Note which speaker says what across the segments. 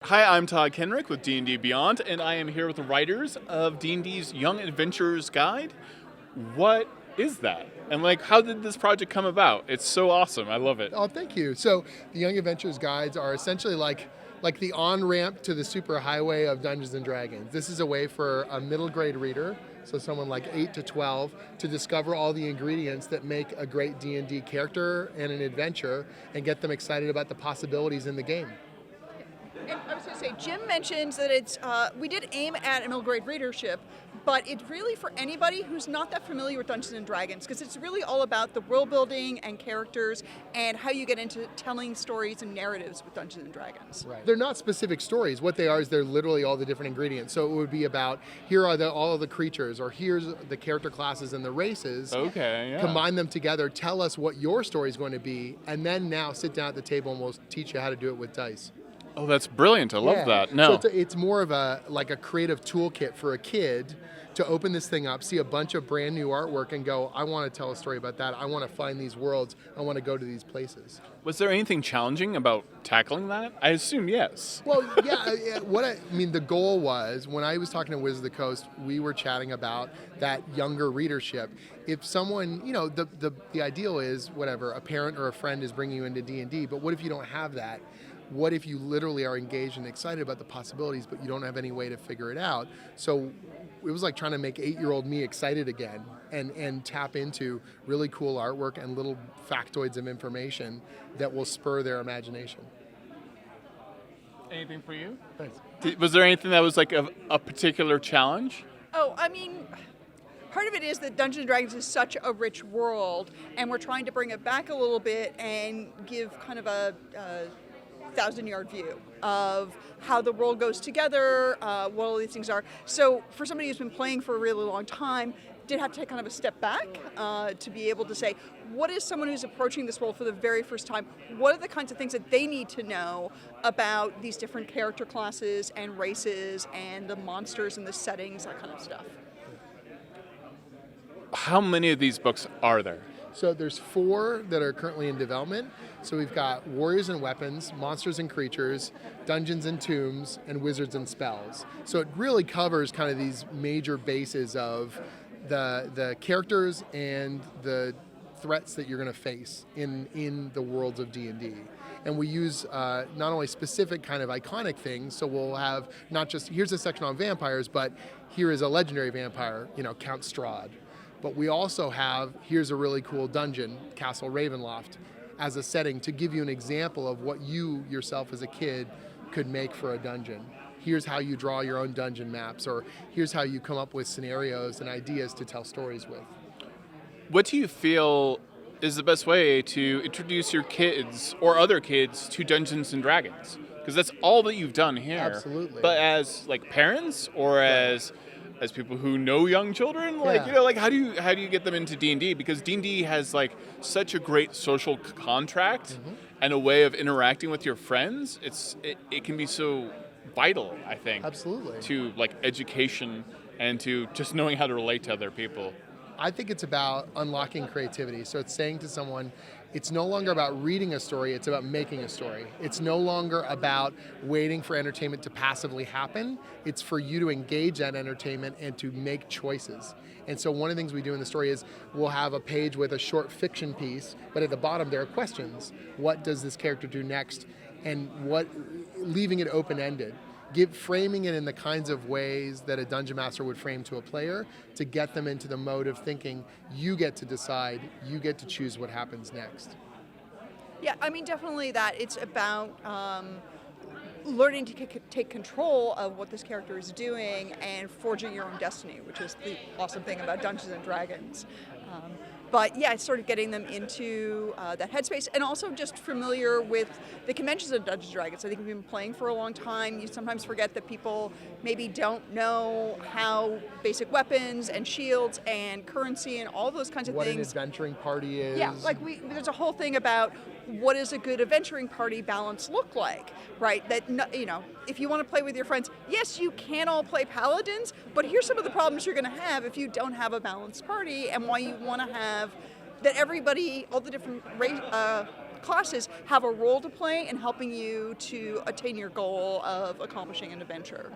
Speaker 1: Hi, I'm Todd Kenrick with D&D Beyond, and I am here with the writers of D&D's Young Adventurers Guide. What is that? And how did this project come about? It's so awesome. I love it.
Speaker 2: Oh, thank you. So the Young Adventurers Guides are essentially like the on-ramp to the super highway of Dungeons & Dragons. This is a way for a middle grade reader, so someone like 8 to 12, to discover all the ingredients that make a great D&D character and an adventure and get them excited about the possibilities in the game.
Speaker 3: And I was going to say, Jim mentions that it's we did aim at middle grade readership, but it's really for anybody who's not that familiar with Dungeons and Dragons, because it's really all about the world building and characters and how you get into telling stories and narratives with Dungeons and Dragons.
Speaker 2: Right. They're not specific stories. What they are is they're literally all the different ingredients. So it would be about, here are all of the creatures, or here's the character classes and the races.
Speaker 1: Okay, yeah.
Speaker 2: Combine them together, tell us what your story is going to be, and then now sit down at the table and we'll teach you how to do it with dice.
Speaker 1: Oh, that's brilliant. I love that. No.
Speaker 2: So it's more of a creative toolkit for a kid to open this thing up, see a bunch of brand new artwork and go, I want to tell a story about that. I want to find these worlds. I want to go to these places.
Speaker 1: Was there anything challenging about tackling that? I assume yes.
Speaker 2: Well, yeah. The goal was, when I was talking to Wizards of the Coast, we were chatting about that younger readership. If someone, the ideal is, whatever, a parent or a friend is bringing you into D&D, but what if you don't have that? What if you literally are engaged and excited about the possibilities, but you don't have any way to figure it out? So it was like trying to make 8-year-old me excited again and tap into really cool artwork and little factoids of information that will spur their imagination.
Speaker 1: Anything for you?
Speaker 2: Thanks.
Speaker 1: Was there anything that was a particular challenge?
Speaker 3: Oh, part of it is that Dungeons & Dragons is such a rich world, and we're trying to bring it back a little bit and give kind of a 1,000-yard view of how the world goes together, what all these things are. So for somebody who's been playing for a really long time, did have to take kind of a step back to be able to say, what is someone who's approaching this world for the very first time? What are the kinds of things that they need to know about these different character classes and races and the monsters and the settings, that kind of stuff?
Speaker 1: How many of these books are there?
Speaker 2: So there's 4 that are currently in development. So we've got Warriors and Weapons, Monsters and Creatures, Dungeons and Tombs, and Wizards and Spells. So it really covers kind of these major bases of the characters and the threats that you're going to face in the worlds of D&D. And we use not only specific kind of iconic things, so we'll have not just, here's a section on vampires, but here is a legendary vampire, Count Strahd. But we also have, here's a really cool dungeon, Castle Ravenloft, as a setting to give you an example of what you yourself as a kid could make for a dungeon. Here's how you draw your own dungeon maps, or here's how you come up with scenarios and ideas to tell stories with.
Speaker 1: What do you feel is the best way to introduce your kids or other kids to Dungeons and Dragons? Because that's all that you've done here.
Speaker 2: Absolutely.
Speaker 1: But as parents or as people who know young children, how do you get them into D&D? Because D&D has such a great social contract and a way of interacting with your friends. It can be so vital, I think.
Speaker 2: Absolutely.
Speaker 1: To education and to just knowing how to relate to other people.
Speaker 2: I think it's about unlocking creativity. So it's saying to someone, it's no longer about reading a story, it's about making a story. It's no longer about waiting for entertainment to passively happen. It's for you to engage that entertainment and to make choices. And so one of the things we do in the story is we'll have a page with a short fiction piece, but at the bottom there are questions. What does this character do next? And leaving it open-ended. Framing it in the kinds of ways that a dungeon master would frame to a player to get them into the mode of thinking, you get to decide, you get to choose what happens next.
Speaker 3: Yeah, definitely that. It's about learning to take control of what this character is doing and forging your own destiny, which is the awesome thing about Dungeons and Dragons. But yeah, it's sort of getting them into that headspace, and also just familiar with the conventions of Dungeons & Dragons. I think we've been playing for a long time. You sometimes forget that people maybe don't know how basic weapons and shields and currency and all those kinds of
Speaker 2: things. What an adventuring party is.
Speaker 3: Yeah, there's a whole thing about what does a good adventuring party balance look like, right? That, if you want to play with your friends, yes, you can all play paladins, but here's some of the problems you're going to have if you don't have a balanced party, and why you want to have that everybody, all the different classes have a role to play in helping you to attain your goal of accomplishing an adventure.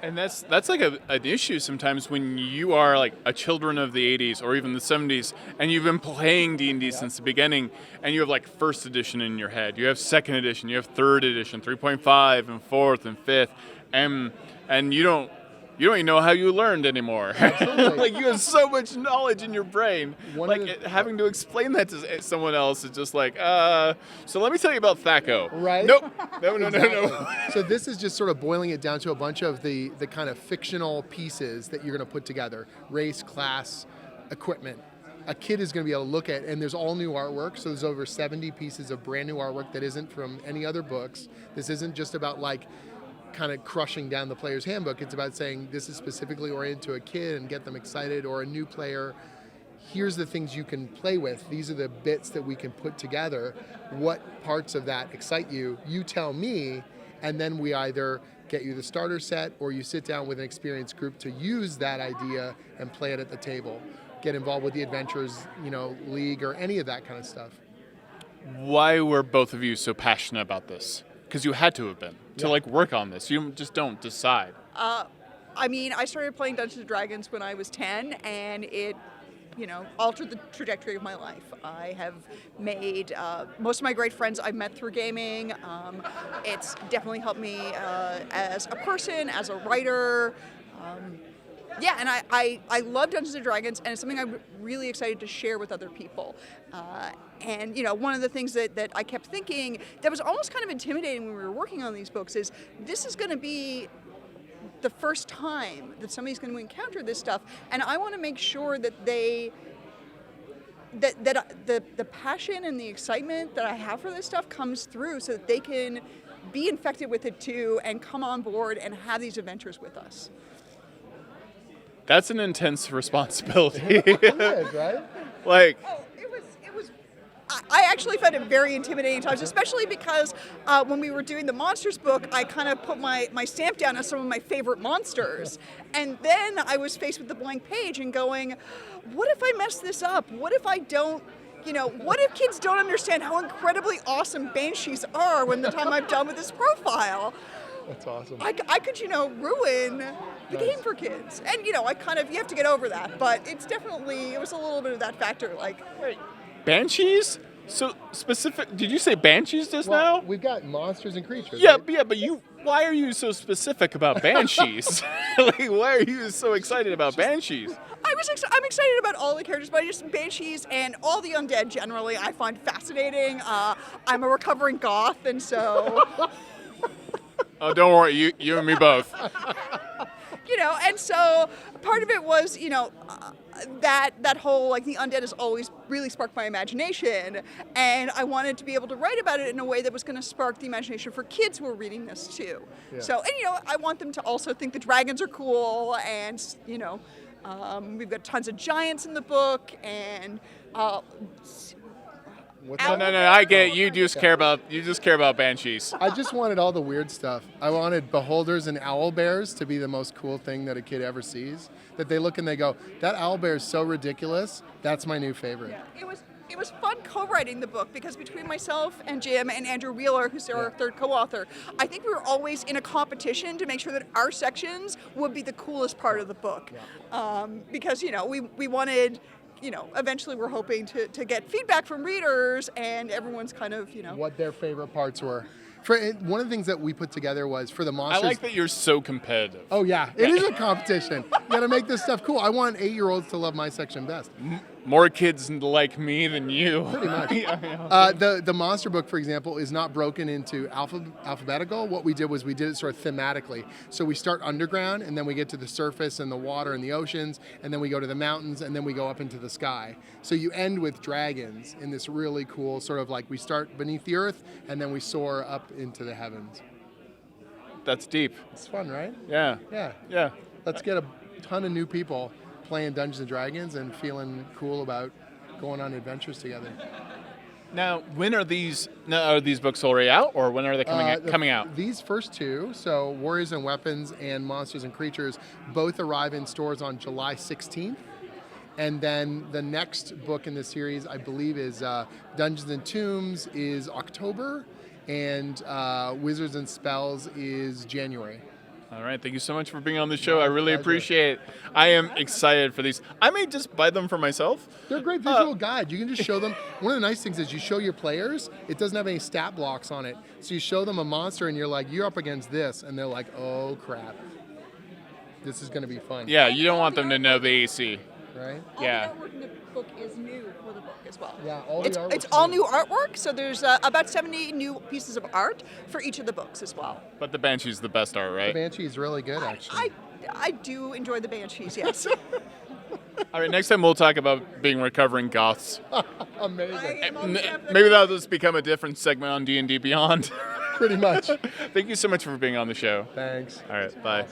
Speaker 1: And that's like an issue sometimes when you are like a children of the 80s or even the 70s, and you've been playing D&D since the beginning, and you have like first edition in your head, you have second edition, you have third edition, 3.5 and fourth and fifth, and you don't even know how you learned anymore. Like you have so much knowledge in your brain. Having to explain that to someone else is just like, so let me tell you about Thaco.
Speaker 2: Right?
Speaker 1: Nope. No.
Speaker 2: So this is just sort of boiling it down to a bunch of the kind of fictional pieces that you're going to put together. Race, class, equipment. A kid is going to be able to look at, and there's all new artwork. So there's over 70 pieces of brand new artwork that isn't from any other books. This isn't just about like kind of crushing down the player's handbook. It's about saying this is specifically oriented to a kid and get them excited, or a new player. Here's the things you can play with. These are the bits that we can put together. What parts of that excite you? You tell me, and then we either get you the starter set or you sit down with an experienced group to use that idea and play it at the table. Get involved with the Adventures, league or any of that kind of stuff.
Speaker 1: Why were both of you so passionate about this? Because you had to have been to like work on this. You just don't decide.
Speaker 3: I started playing Dungeons & Dragons when I was 10, and it, altered the trajectory of my life. I have made most of my great friends I've met through gaming. It's definitely helped me as a person, as a writer. And I love Dungeons & Dragons, and it's something I'm really excited to share with other people. And one of the things that I kept thinking that was almost kind of intimidating when we were working on these books is this is going to be the first time that somebody's going to encounter this stuff, and I want to make sure that the passion and the excitement that I have for this stuff comes through so that they can be infected with it too and come on board and have these adventures with us.
Speaker 1: That's an intense responsibility.
Speaker 2: It is, right?
Speaker 1: Like,
Speaker 3: It was. I actually found it very intimidating at times, especially because when we were doing the monsters book, I kind of put my stamp down on some of my favorite monsters. And then I was faced with the blank page and going, what if I mess this up? What if I don't, what if kids don't understand how incredibly awesome banshees are when the time I'm done with this profile?
Speaker 2: That's awesome.
Speaker 3: I could, ruin the game for kids. And, you have to get over that. But it was a little bit of that factor. Like,
Speaker 1: wait, banshees? So specific, did you say banshees just now?
Speaker 2: We've got monsters and creatures.
Speaker 1: Yeah,
Speaker 2: right?
Speaker 1: but why are you so specific about banshees? Like, why are you so excited about banshees?
Speaker 3: I'm excited about all the characters, but just banshees and all the undead generally I find fascinating. I'm a recovering goth, and so...
Speaker 1: Oh, don't worry, you and me both.
Speaker 3: And so part of it was, that whole, like, the undead has always really sparked my imagination, and I wanted to be able to write about it in a way that was going to spark the imagination for kids who are reading this too. Yeah. So, and, I want them to also think the dragons are cool, and, we've got tons of giants in the book, and...
Speaker 1: No, I get it. You just care about banshees.
Speaker 2: I just wanted all the weird stuff. I wanted beholders and owl bears to be the most cool thing that a kid ever sees. That they look and they go, that owl bear is so ridiculous. That's my new favorite.
Speaker 3: Yeah, it was fun co-writing the book because between myself and Jim and Andrew Wheeler, who's our third co-author, I think we were always in a competition to make sure that our sections would be the coolest part of the book. Yeah. Because, we wanted... eventually we're hoping to get feedback from readers, and everyone's kind of,
Speaker 2: what their favorite parts were. One of the things that we put together was for the monsters.
Speaker 1: I like that you're so competitive.
Speaker 2: Oh, yeah. It is a competition. You got to make this stuff cool. I want 8-year-olds to love my section best.
Speaker 1: More kids like me than you.
Speaker 2: Pretty much. The monster book, for example, is not broken into alphabetical. What we did was we did it sort of thematically. So we start underground, and then we get to the surface and the water and the oceans, and then we go to the mountains, and then we go up into the sky. So you end with dragons in this really cool sort of like we start beneath the earth, and then we soar up into the heavens.
Speaker 1: That's deep.
Speaker 2: It's fun, right?
Speaker 1: Yeah.
Speaker 2: Yeah. Let's get a ton of new people playing Dungeons & Dragons and feeling cool about going on adventures together.
Speaker 1: Now, when are these books already out, or when are they coming out?
Speaker 2: These first two, so Warriors and Weapons and Monsters and Creatures, both arrive in stores on July 16th. And then the next book in the series, I believe, is Dungeons and Tombs is October, and Wizards and Spells is January.
Speaker 1: All right, thank you so much for being on the show. I really appreciate it. I am excited for these. I may just buy them for myself.
Speaker 2: They're a great visual guide. You can just show them. One of the nice things is you show your players, it doesn't have any stat blocks on it. So you show them a monster and you're like, you're up against this. And they're like, oh, crap. This is going to be fun.
Speaker 1: Yeah, you don't want them to know the AC.
Speaker 2: Right?
Speaker 3: All the artwork in the book is new for the book as well.
Speaker 2: Yeah, all the artwork.
Speaker 3: It's all new artwork, so there's about 70 new pieces of art for each of the books as well.
Speaker 1: But the Banshee's the best art, right?
Speaker 2: The Banshee's really good, actually.
Speaker 3: I do enjoy the Banshees, yes.
Speaker 1: All right, next time we'll talk about being recovering goths.
Speaker 2: Amazing.
Speaker 1: Maybe that'll just become a different segment on D&D Beyond.
Speaker 2: Pretty much.
Speaker 1: Thank you so much for being on the show.
Speaker 2: Thanks.
Speaker 1: All right, bye.